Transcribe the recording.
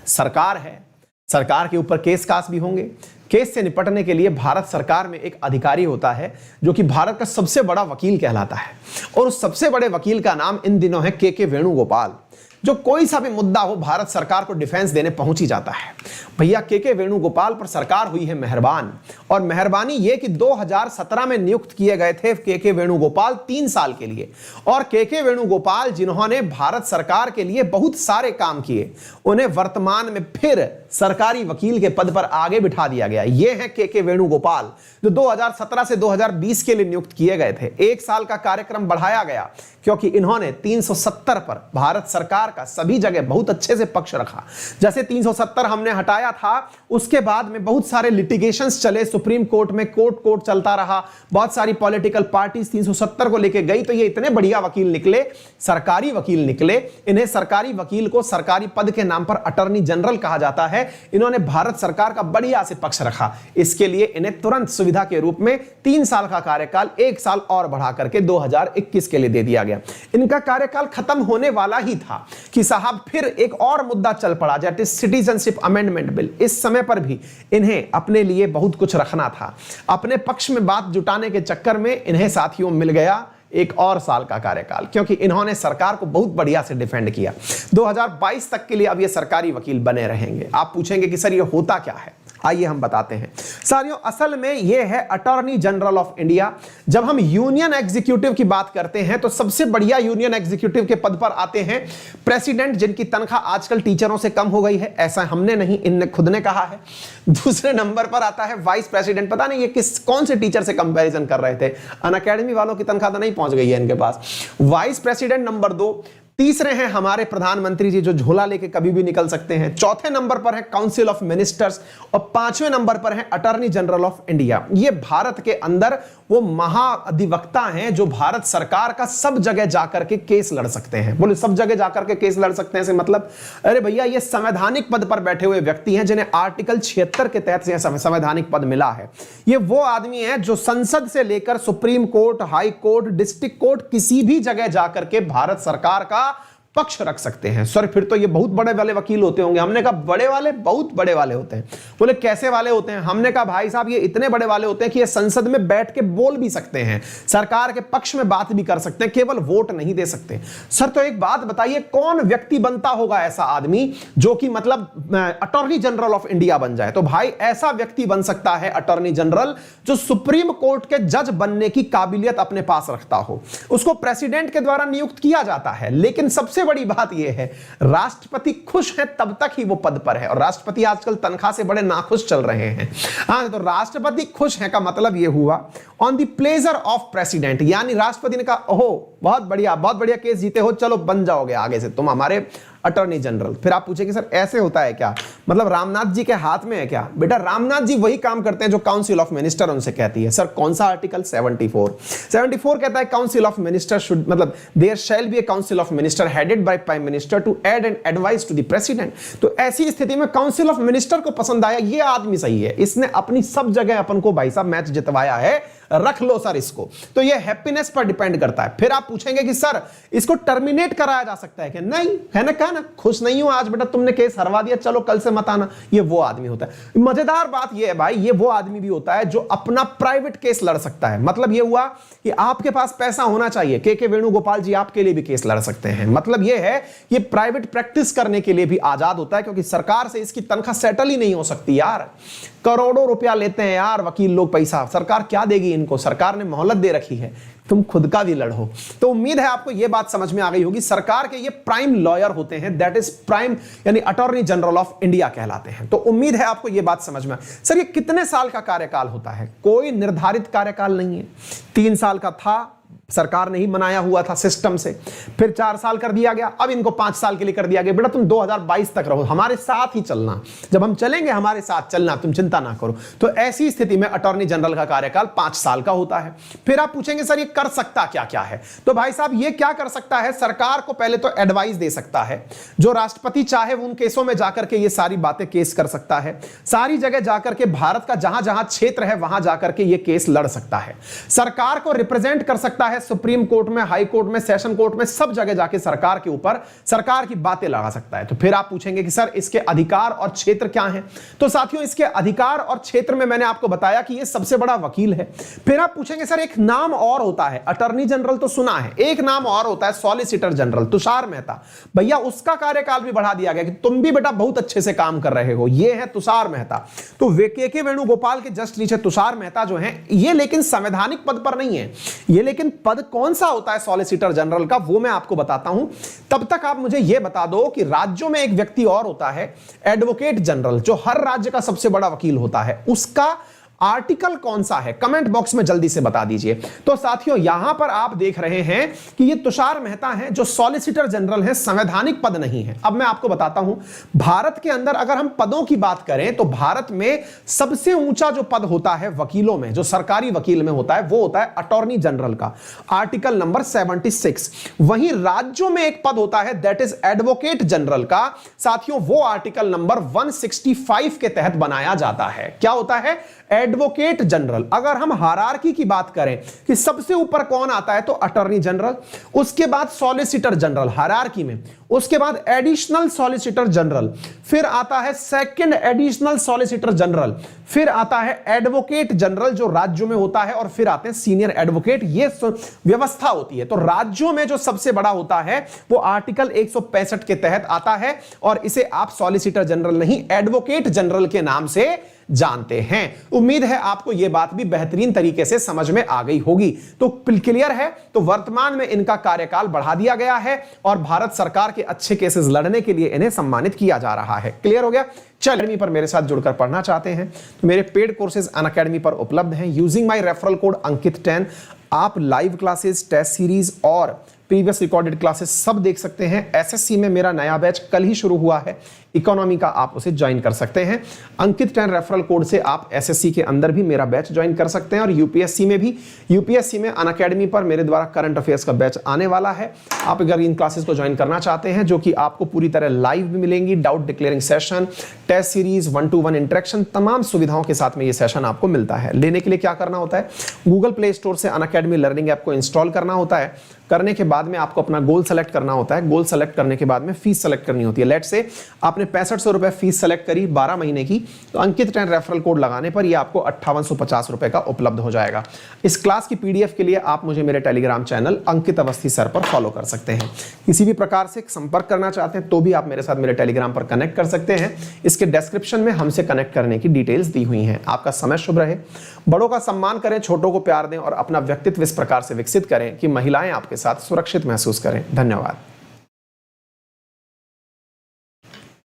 सरकार है, सरकार के ऊपर केस कास भी होंगे। केस से निपटने के लिए भारत सरकार में एक अधिकारी होता है जो कि भारत का सबसे बड़ा वकील कहलाता है, और उस सबसे बड़े वकील का नाम इन दिनों है के वेणुगोपाल, जो कोई सा भी मुद्दा हो भारत सरकार को डिफेंस देने पहुंच ही जाता है। भैया के वेणुगोपाल पर सरकार हुई है मेहरबान, और मेहरबानी ये कि 2017 में नियुक्त किए गए थे के वेणुगोपाल 3 साल के लिए, और के वेणुगोपाल जिन्होंने भारत सरकार के लिए बहुत सारे काम किए, उन्हें वर्तमान में फिर सरकारी वकील के पद पर आगे बिठा दिया गया। ये है के वेणुगोपाल, जो 2017 से 2020 के लिए नियुक्त किए गए थे। 1 साल का कार्यक्रम बढ़ाया गया क्योंकि इन्होंने 370 पर भारत सरकार का सभी जगह बहुत अच्छे से पक्ष रखा। जैसे 370 हमने हटाया था, उसके बाद में बहुत सारे लिटिगेशंस चले सुप्रीम कोर्ट में, कोर्ट चलता रहा, बहुत सारी पॉलिटिकल पार्टीज 370 को लेके गई, तो ये इतने बढ़िया वकील निकले, सरकारी वकील निकले। इन्हें सरकारी वकील को सरकारी पद के नाम पर अटॉर्नी जनरल कहा जाता है। इन्होंने भारत सरकार का बढ़िया से पक्ष रखा। इसके लिए इन्हें तुरंत सुविधा के रूप में 3 साल का कार्यकाल 1 साल और बढ़ा करके 2021 के लिए दे दिया गया। इनका कार्यकाल खत्म होने वाला ही था कि साहब फिर एक और मुद्दा चल पड़ा, that is citizenship amendment bill. इस समय पर भी इन्हें अपने लिए बहुत कुछ रखना था। अपने पक्ष में बात जुटाने के चक्कर में इन्हें साथियों मिल गया 1 और साल का कार्यकाल, क्योंकि इन्होंने सरकार को बहुत बढ़िया से डिफेंड किया। 2022 तक के लिए अब ये सरकारी वकील बने रहेंगे। आप पूछेंगे कि सर ये होता क्या है, आइए हम बताते हैं। साथियों, असल में ये है अटॉर्नी जनरल ऑफ इंडिया। जब हम यूनियन एग्जीक्यूटिव की बात करते हैं तो सबसे बढ़िया यूनियन एग्जीक्यूटिव के पद पर आते हैं प्रेसिडेंट, जिनकी तनख्वाह आजकल टीचरों से कम हो गई है, ऐसा हमने नहीं, इनने खुद ने कहा है। दूसरे नंबर पर आता है वाइस प्रेसिडेंट। पता नहीं ये कौन से टीचर से कंपैरिजन कर रहे थे, अनअकैडमी वालों की तनख्वाह तो नहीं पहुंच गई है इनके पास। Vice president number 2। तीसरे हैं हमारे प्रधानमंत्री जी, जो झोला लेके कभी भी निकल सकते हैं। चौथे नंबर पर है काउंसिल ऑफ मिनिस्टर्स, और 5वें नंबर पर है अटॉर्नी जनरल ऑफ इंडिया। ये भारत के अंदर वो महाअधिवक्ता हैं जो भारत सरकार का सब जगह जाकर के केस लड़ सकते हैं। बोले सब जगह जाकर के केस लड़ सकते हैं से मतलब, अरे भैया ये संवैधानिक पद पर बैठे हुए व्यक्ति हैं जिन्हें आर्टिकल 76 के तहत संवैधानिक पद मिला है। ये वो आदमी है जो संसद से लेकर supreme court, high court, district court, किसी भी जगह जाकर के भारत सरकार का पक्ष रख सकते हैं। सर फिर तो ये बहुत बड़े वाले वकील होते होंगे। हमने कहा बड़े वाले, बहुत बड़े वाले होते हैं। बोले कैसे वाले होते हैं? हमने कहा भाई साहब ये इतने बड़े वाले होते हैं कि ये संसद में बैठ के बोल भी सकते हैं, सरकार के पक्ष में बात भी कर सकते हैं, केवल वोट नहीं दे सकते। सर तो एक बात बताइए, कौन व्यक्ति बनता होगा ऐसा आदमी जो कि मतलब अटॉर्नी जनरल ऑफ इंडिया बन जाए? तो भाई ऐसा व्यक्ति बन सकता है अटॉर्नी जनरल जो सुप्रीम कोर्ट के जज बनने की काबिलियत अपने पास रखता हो। उसको प्रेसिडेंट के द्वारा नियुक्त किया जाता है, लेकिन सबसे बड़ी बात यह है राष्ट्रपति खुश है तब तक ही वो पद पर है, और राष्ट्रपति आजकल तनख्वाह से बड़े नाखुश चल रहे हैं। हाँ, तो राष्ट्रपति खुश है का मतलब यह हुआ on the pleasure of president, यानी राष्ट्रपति ने कहा ओहो बहुत बढ़िया केस जीते हो, चलो बन जाओगे आगे से तुम हमारे अटॉर्नी जनरल। फिर आप पूछेंगे सर ऐसे होता है क्या, मतलब रामनाथ जी के हाथ में है क्या? बेटा रामनाथ जी वही काम करते हैं जो काउंसिल ऑफ मिनिस्टर उनसे कहती है। सर कौन सा आर्टिकल? 74 कहता है काउंसिल ऑफ मिनिस्टर शुड, मतलब there shall be a council of minister headed by prime minister to aid and advice to the president. तो ऐसी स्थिति में काउंसिल ऑफ मिनिस्टर को पसंद आया, ये आदमी सही है, इसने अपनी सब जगह अपन को भाई साहब मैच जितवाया है, रख लो सर इसको। तो ये हैप्पीनेस पर डिपेंड करता है। फिर आप पूछेंगे कि सर इसको टर्मिनेट कराया जा सकता है कि नहीं? है ना, कहा ना खुश नहीं हूं आज बेटा तुमने केस हरवा दिया, चलो कल से मत आना। ये वो आदमी होता है। मजेदार बात ये है भाई, ये वो आदमी भी होता है जो अपना प्राइवेट केस लड़ सकता है। मतलब ये हुआ कि आपके पास पैसा होना चाहिए, के वेणुगोपाल जी आपके लिए भी केस लड़ सकते हैं। मतलब ये है ये प्राइवेट प्रैक्टिस करने के लिए भी आजाद होता है, क्योंकि सरकार से इसकी तनख्वाह सेटल ही नहीं हो सकती यार। करोड़ों रुपया लेते हैं यार वकील लोग पैसा, सरकार क्या देगी इनको? सरकार ने मोहलत दे रखी है, तुम खुद का भी लड़ो। तो उम्मीद है आपको यह बात समझ में आ गई होगी। सरकार के ये प्राइम लॉयर होते हैं, दैट इज प्राइम, यानी अटॉर्नी जनरल ऑफ इंडिया कहलाते हैं। तो उम्मीद है आपको यह बात समझ में। सर ये कितने साल का कार्यकाल होता है? कोई निर्धारित कार्यकाल नहीं है। 3 साल का था, सरकार ने ही बनाया हुआ था सिस्टम से, फिर 4 साल कर दिया गया, अब इनको 5 साल के लिए कर दिया गया। बेटा तुम 2022 तक रहो, हमारे साथ ही चलना, जब हम चलेंगे हमारे साथ चलना, तुम चिंता ना करो। तो ऐसी स्थिति में अटॉर्नी जनरल का कार्यकाल 5 साल का होता है। फिर आप पूछेंगे सर ये कर सकता क्या क्या है? तो भाई साहब ये क्या कर सकता है, सरकार को पहले तो एडवाइस दे सकता है, जो राष्ट्रपति चाहे उन केसों में जाकर के ये सारी बातें केस कर सकता है, सारी जगह जाकर के भारत का जहां जहां क्षेत्र है वहां जाकर के ये केस लड़ सकता है, सरकार को रिप्रेजेंट कर सकता है है सुप्रीम कोर्ट में, हाई कोर्ट में, सेशन कोर्ट में, सब जगह जाके सरकार के ऊपर सरकार की बातें लगा सकता है। तो फिर आप पूछेंगे कि सर इसके अधिकार और क्षेत्र क्या हैं? तो साथियों इसके अधिकार और क्षेत्र में मैंने आपको बताया कि ये सबसे बड़ा वकील है। फिर आप पूछेंगे सर एक नाम और होता है, अटॉर्नी जनरल तो सुना है, एक नाम और होता है सॉलिसिटर जनरल, तुषार मेहता। भैया उसका कार्यकाल भी बढ़ा दिया गया कि तुम भी बेटा बहुत अच्छे से काम कर रहे हो। ये है तुषार मेहता। तो के वेणुगोपाल के जस्ट नीचे तुषार मेहता जो है, ये लेकिन संवैधानिक पद पर नहीं है। ये लेकिन पद कौन सा होता है सॉलिसिटर जनरल का, वो मैं आपको बताता हूं। तब तक आप मुझे यह बता दो कि राज्यों में एक व्यक्ति और होता है एडवोकेट जनरल, जो हर राज्य का सबसे बड़ा वकील होता है। उसका आर्टिकल कौन सा है, कमेंट बॉक्स में जल्दी से बता दीजिए। तो साथियों यहां पर आप देख रहे हैं कि ये तुषार मेहता हैं जो सॉलिसिटर जनरल हैं, संवैधानिक पद नहीं है। अब मैं आपको बताता हूं, भारत के अंदर अगर हम पदों की बात करें तो भारत में सबसे ऊंचा जो पद होता है वकीलों में, जो सरकारी वकील में होता है, वो होता है अटॉर्नी जनरल का, आर्टिकल नंबर 76। वहीं राज्यों में एक पद होता है दैट इज एडवोकेट जनरल का। साथियों वो आर्टिकल नंबर 165 के तहत बनाया जाता है। क्या होता है? Advocate general. अगर हम हायरार्की की बात करें कि सबसे ऊपर कौन आता है, तो अटॉर्नी जनरल, उसके बाद सॉलिसिटर जनरल हायरार्की में, उसके बाद एडिशनल सॉलिसिटर जनरल, फिर आता है सेकंड एडिशनल सॉलिसिटर जनरल, फिर आता है एडवोकेट जनरल जो राज्यों में होता है, और फिर आते हैं सीनियर एडवोकेट। ये व्यवस्था होती है। तो राज्यों में जो सबसे बड़ा होता है वो आर्टिकल 165 के तहत आता है, और इसे आप सॉलिसिटर जनरल नहीं एडवोकेट जनरल के नाम से जानते हैं। उम्मीद है आपको यह बात भी बेहतरीन तरीके से समझ में आ गई होगी। तो क्लियर है? तो वर्तमान में इनका कार्यकाल बढ़ा दिया गया है और भारत सरकार के अच्छे केसेस लड़ने के लिए इन्हें सम्मानित किया जा रहा है। क्लियर हो गया? अनअकैडमी पर मेरे साथ जुड़कर पढ़ना चाहते हैं तो मेरे पेड कोर्सेज अनअकैडमी पर उपलब्ध हैं। यूजिंग माय रेफरल कोड अंकित 10 आप लाइव क्लासेस, टेस्ट सीरीज और प्रीवियस रिकॉर्डेड क्लासेस सब देख सकते हैं। एसएससी में मेरा नया बैच कल ही शुरू हुआ है, इकोनॉमी का, आप उसे ज्वाइन कर सकते हैं। अंकित 10 रेफरल कोड से आप एसएससी के अंदर भी मेरा बैच ज्वाइन कर सकते हैं, और यूपीएससी में भी। यूपीएससी में अनअकैडमी पर मेरे द्वारा करंट अफेयर्स का बैच आने वाला है। आप अगर इन क्लासेस को ज्वाइन करना चाहते हैं, जो कि आपको पूरी तरह लाइव भी मिलेंगी, doubt declaring session, test series, 1-to-1 interaction, तमाम सुविधाओं के साथ में ये सेशन आपको मिलता है। लेने के लिए क्या करना होता है? गूगल प्ले स्टोर से अनअकैडमी लर्निंग ऐप को इंस्टॉल करना होता है। करने के बाद में आपको अपना गोल सेलेक्ट करना होता है। गोल सेलेक्ट करने के बाद में फीस सेलेक्ट करनी होती है। लेट से आपने 6500 रुपए फीस सेलेक्ट करी 12 महीने की, तो अंकित 10 रेफरल कोड लगाने पर ये आपको 5850 रुपए का उपलब्ध हो जाएगा। इस क्लास की पीडीएफ के लिए आप मुझे मेरे टेलीग्राम चैनल अंकित अवस्थी सर पर फॉलो कर सकते हैं। किसी भी प्रकार से संपर्क करना चाहते हैं तो भी आप मेरे साथ मेरे टेलीग्राम पर कनेक्ट कर सकते हैं। इसके डिस्क्रिप्शन में हमसे कनेक्ट करने की डिटेल्स दी हुई हैं। आपका समय शुभ रहे। बड़ों का सम्मान करें, छोटों को प्यार दें और अपना व्यक्तित्व इस प्रकार से विकसित करें कि महिलाएं आपके साथ सुरक्षित महसूस करें। धन्यवाद।